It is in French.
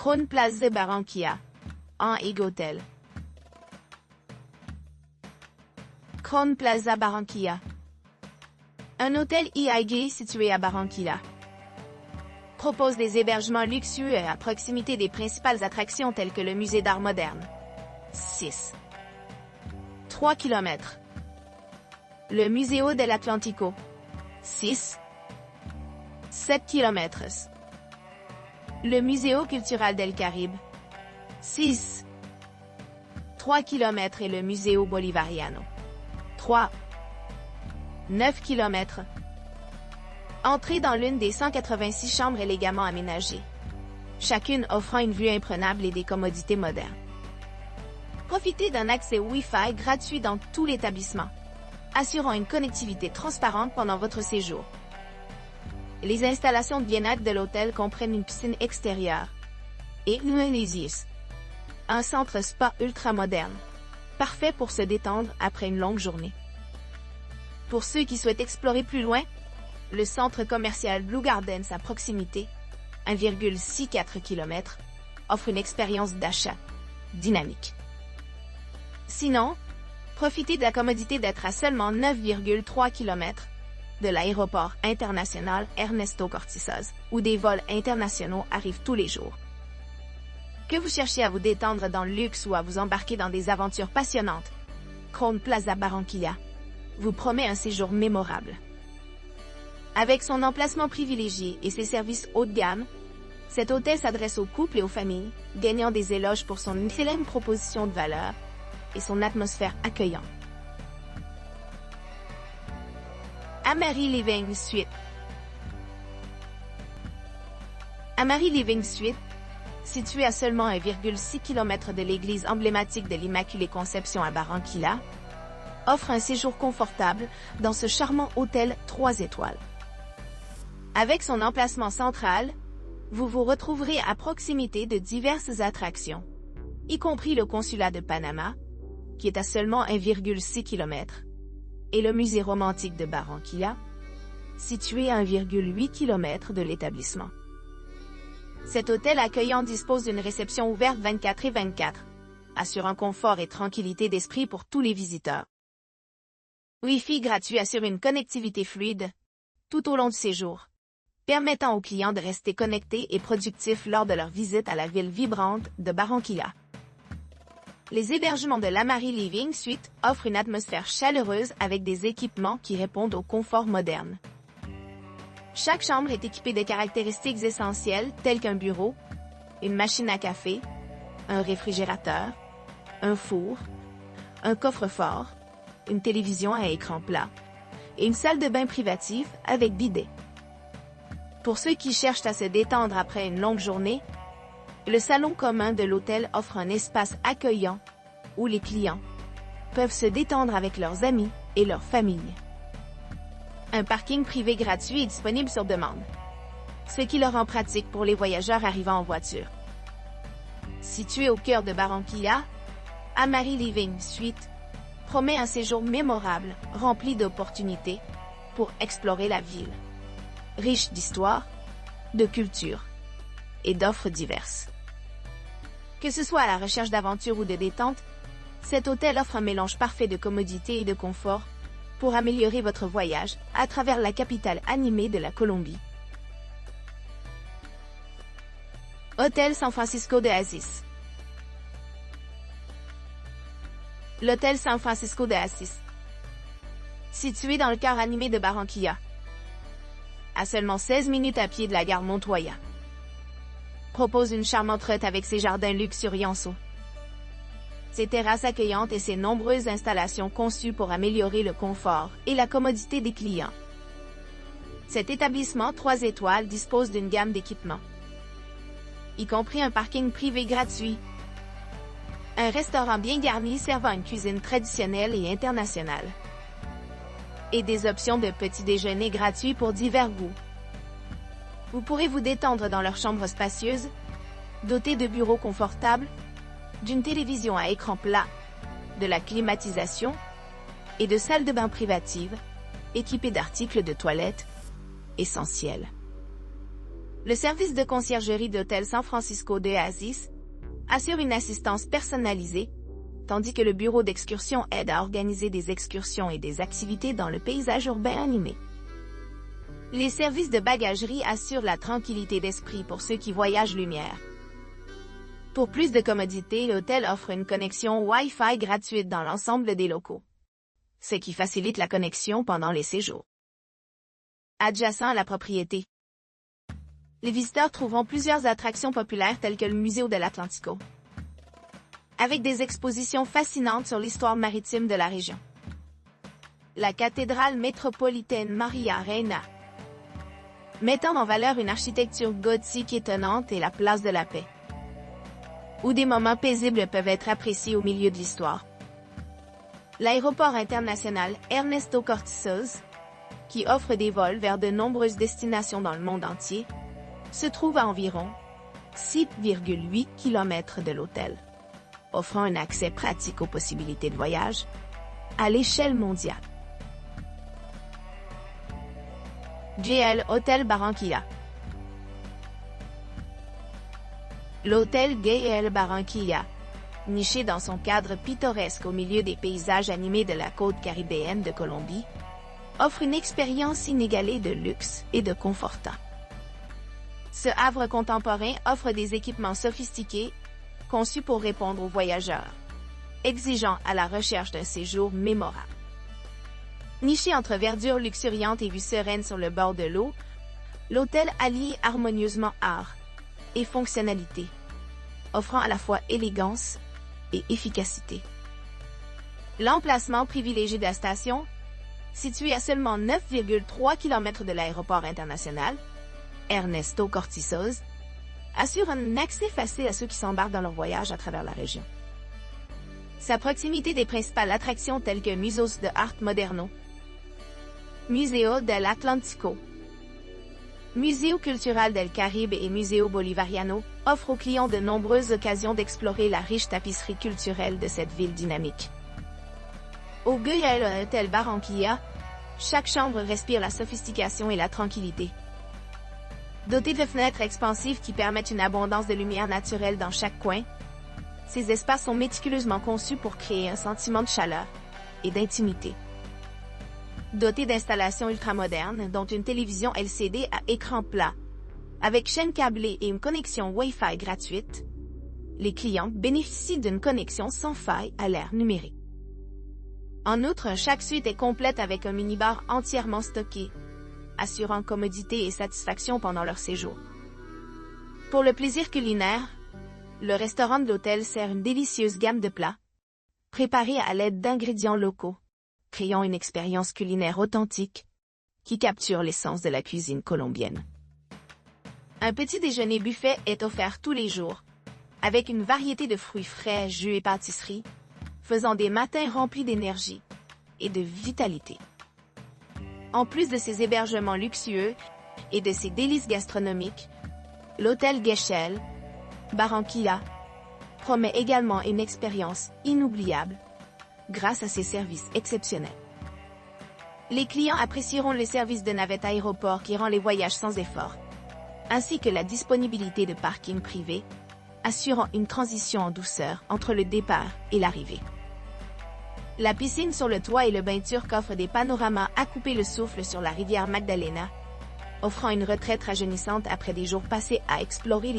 Crown Plaza Barranquilla, en Hotel. Crown Plaza Barranquilla. Un hôtel IG situé à Barranquilla. Propose des hébergements luxueux à proximité des principales attractions telles que le musée d'art moderne. 6. 3 km. Le Museo del Atlántico. 6. 7 km. Le Museo Cultural del Caribe. 6. 3 km et le Museo Bolivariano. 3. 9 km. Entrez dans l'une des 186 chambres élégamment aménagées, chacune offrant une vue imprenable et des commodités modernes. Profitez d'un accès Wi-Fi gratuit dans tout l'établissement, assurant une connectivité transparente pendant votre séjour. Les installations de bien-être de l'hôtel comprennent une piscine extérieure et un centre spa ultra-moderne, parfait pour se détendre après une longue journée. Pour ceux qui souhaitent explorer plus loin, le centre commercial Blue Gardens à proximité, 1,64 km, offre une expérience d'achat dynamique. Sinon, profitez de la commodité d'être à seulement 9,3 km de l'aéroport international Ernesto Cortizas, où des vols internationaux arrivent tous les jours. Que vous cherchez à vous détendre dans le luxe ou à vous embarquer dans des aventures passionnantes, Crown Plaza Barranquilla vous promet un séjour mémorable. Avec son emplacement privilégié et ses services haut de gamme, cet hôtel s'adresse aux couples et aux familles, gagnant des éloges pour son excellente proposition de valeur et son atmosphère accueillante. Amari Living Suite. Amari Living Suite, située à seulement 1,6 km de l'église emblématique de l'Immaculée Conception à Barranquilla, offre un séjour confortable dans ce charmant hôtel 3 étoiles. Avec son emplacement central, vous vous retrouverez à proximité de diverses attractions, y compris le consulat de Panama, qui est à seulement 1,6 km, et le musée romantique de Barranquilla, situé à 1,8 km de l'établissement. Cet hôtel accueillant dispose d'une réception ouverte 24/24, assurant confort et tranquillité d'esprit pour tous les visiteurs. Wi-Fi gratuit assure une connectivité fluide tout au long du séjour, permettant aux clients de rester connectés et productifs lors de leur visite à la ville vibrante de Barranquilla. Les hébergements de l'Amari Living Suite offrent une atmosphère chaleureuse avec des équipements qui répondent au confort moderne. Chaque chambre est équipée de caractéristiques essentielles telles qu'un bureau, une machine à café, un réfrigérateur, un four, un coffre-fort, une télévision à écran plat et une salle de bain privative avec bidet. Pour ceux qui cherchent à se détendre après une longue journée, le salon commun de l'hôtel offre un espace accueillant où les clients peuvent se détendre avec leurs amis et leur famille. Un parking privé gratuit est disponible sur demande, ce qui le rend pratique pour les voyageurs arrivant en voiture. Situé au cœur de Barranquilla, Amari Living Suite promet un séjour mémorable rempli d'opportunités pour explorer la ville, riche d'histoire, de culture et d'offres diverses. Que ce soit à la recherche d'aventure ou de détente, cet hôtel offre un mélange parfait de commodité et de confort pour améliorer votre voyage à travers la capitale animée de la Colombie. Hôtel San Francisco de Oasis. L'hôtel San Francisco de Oasis, situé dans le cœur animé de Barranquilla, à seulement 16 minutes à pied de la gare Montoya, propose une charmante retraite avec ses jardins luxuriants, ses terrasses accueillantes et ses nombreuses installations conçues pour améliorer le confort et la commodité des clients. Cet établissement 3 étoiles dispose d'une gamme d'équipements, y compris un parking privé gratuit, un restaurant bien garni servant une cuisine traditionnelle et internationale, et des options de petit déjeuner gratuits pour divers goûts. Vous pourrez vous détendre dans leurs chambres spacieuses, dotées de bureaux confortables, d'une télévision à écran plat, de la climatisation et de salles de bain privatives, équipées d'articles de toilette essentiels. Le service de conciergerie d'Hôtel San Francisco de Oasis assure une assistance personnalisée, tandis que le bureau d'excursion aide à organiser des excursions et des activités dans le paysage urbain animé. Les services de bagagerie assurent la tranquillité d'esprit pour ceux qui voyagent lumière. Pour plus de commodité, l'hôtel offre une connexion Wi-Fi gratuite dans l'ensemble des locaux, ce qui facilite la connexion pendant les séjours. Adjacent à la propriété, les visiteurs trouveront plusieurs attractions populaires telles que le Museo de l'Atlantico, avec des expositions fascinantes sur l'histoire maritime de la région. La cathédrale métropolitaine Maria Reina, mettant en valeur une architecture gothique étonnante, et la place de la Paix, où des moments paisibles peuvent être appréciés au milieu de l'histoire. L'aéroport international Ernesto Cortizos, qui offre des vols vers de nombreuses destinations dans le monde entier, se trouve à environ 6,8 km de l'hôtel, offrant un accès pratique aux possibilités de voyage à l'échelle mondiale. JL Hotel Barranquilla. L'hôtel JL Barranquilla, niché dans son cadre pittoresque au milieu des paysages animés de la côte caribéenne de Colombie, offre une expérience inégalée de luxe et de confortant. Ce havre contemporain offre des équipements sophistiqués, conçus pour répondre aux voyageurs exigeants à la recherche d'un séjour mémorable. Niché entre verdure luxuriante et vue sereine sur le bord de l'eau, l'hôtel allie harmonieusement art et fonctionnalité, offrant à la fois élégance et efficacité. L'emplacement privilégié de la station, situé à seulement 9,3 km de l'aéroport international Ernesto Cortizos, assure un accès facile à ceux qui s'embarquent dans leur voyage à travers la région. Sa proximité des principales attractions telles que Museos de Art Moderno, Museo del Atlántico, Museo Cultural del Caribe et Museo Bolivariano offrent aux clients de nombreuses occasions d'explorer la riche tapisserie culturelle de cette ville dynamique. Au JL Hotel Barranquilla, chaque chambre respire la sophistication et la tranquillité. Doté de fenêtres expansives qui permettent une abondance de lumière naturelle dans chaque coin, ces espaces sont méticuleusement conçus pour créer un sentiment de chaleur et d'intimité. Doté d'installations ultramodernes, dont une télévision LCD à écran plat, avec chaîne câblée et une connexion Wi-Fi gratuite, les clients bénéficient d'une connexion sans faille à l'ère numérique. En outre, chaque suite est complète avec un minibar entièrement stocké, assurant commodité et satisfaction pendant leur séjour. Pour le plaisir culinaire, le restaurant de l'hôtel sert une délicieuse gamme de plats, préparés à l'aide d'ingrédients locaux, créant une expérience culinaire authentique qui capture l'essence de la cuisine colombienne. Un petit déjeuner buffet est offert tous les jours, avec une variété de fruits frais, jus et pâtisseries, faisant des matins remplis d'énergie et de vitalité. En plus de ses hébergements luxueux et de ses délices gastronomiques, l'hôtel JL Barranquilla promet également une expérience inoubliable grâce à ses services exceptionnels. Les clients apprécieront le service de navette aéroport qui rend les voyages sans effort, ainsi que la disponibilité de parking privé, assurant une transition en douceur entre le départ et l'arrivée. La piscine sur le toit et le bain turc offrent des panoramas à couper le souffle sur la rivière Magdalena, offrant une retraite rajeunissante après des jours passés à explorer